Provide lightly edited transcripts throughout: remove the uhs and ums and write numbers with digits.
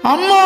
அம்மா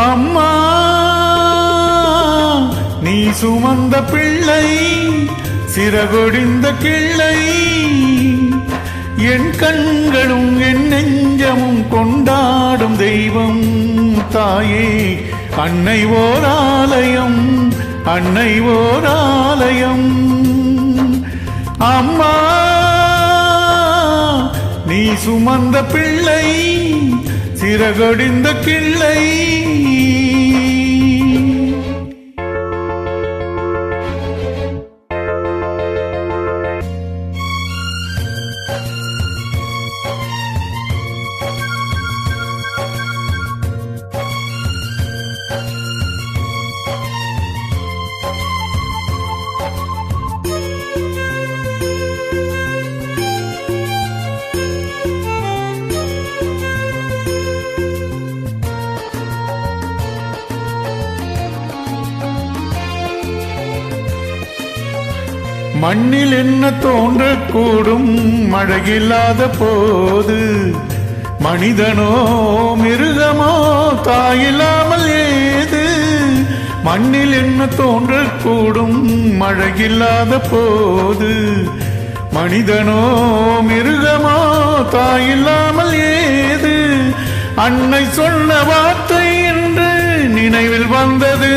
அம்மா நீ சுமந்த பிள்ளை சிறகொடிந்த கிள்ளை என் கண்களும் என் நெஞ்சமும் கொண்டாடும் தெய்வம் தாயே அன்னை ஓர் ஆலயம் அன்னை ஓர் ஆலயம் அம்மா நீ சுமந்த பிள்ளை சிறகொடிந்த கிள்ளை மண்ணில் என்ன தோன்றக்கூடும் மழையில்லாத போது மனிதனோ மிருகமோ தாயில்லாமல் ஏது மண்ணில் என்ன தோன்றக்கூடும் மழையில்லாத போது மனிதனோ மிருகமோ தாயில்லாமல் ஏது அன்னை சொன்ன வார்த்தை என்று நினைவில் வந்தது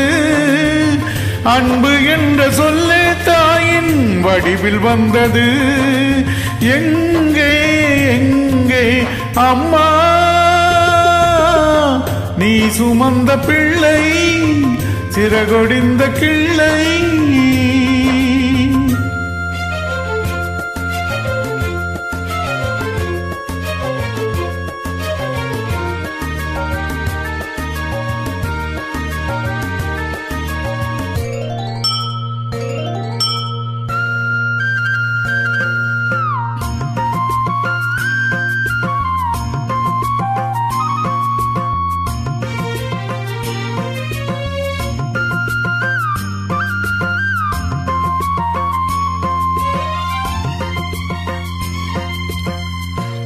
அன்பு என்ற சொல்லே தாயின் வடிவில் வந்தது எங்கே எங்கே அம்மா நீ சுமந்த பிள்ளை சிறகொடிந்த கிள்ளை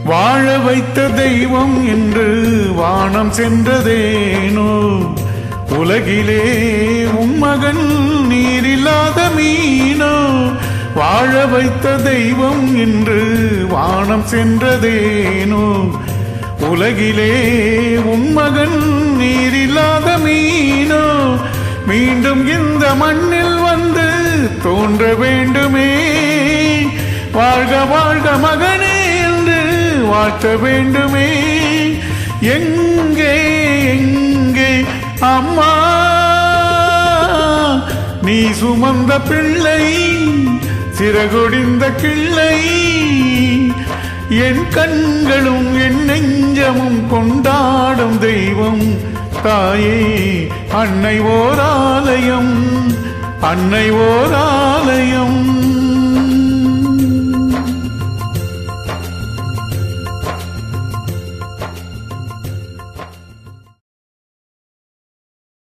வாழ வைத்த தெய்வம் என்று வானம் சென்றதேனோ உலகிலே உம்மகன் நீரில்லாத மீனோ வாழ வைத்த தெய்வம் என்று வானம் சென்றதேனோ உலகிலே உம்மகன் நீரில்லாத மீனோ மீண்டும் இந்த மண்ணில் வந்து தோன்ற வேண்டுமே வாழ்க வாழ்க மகனே வாழ்த்த வேண்டுமே எங்கே எங்கே அம்மா நீ சுமந்த பிள்ளை சிறகொடிந்த கிள்ளை என் கண்களும் என் நெஞ்சமும் கொண்டாடும் தெய்வம் தாயே அன்னை ஓர் ஆலயம் அன்னை ஓர் ஆலயம்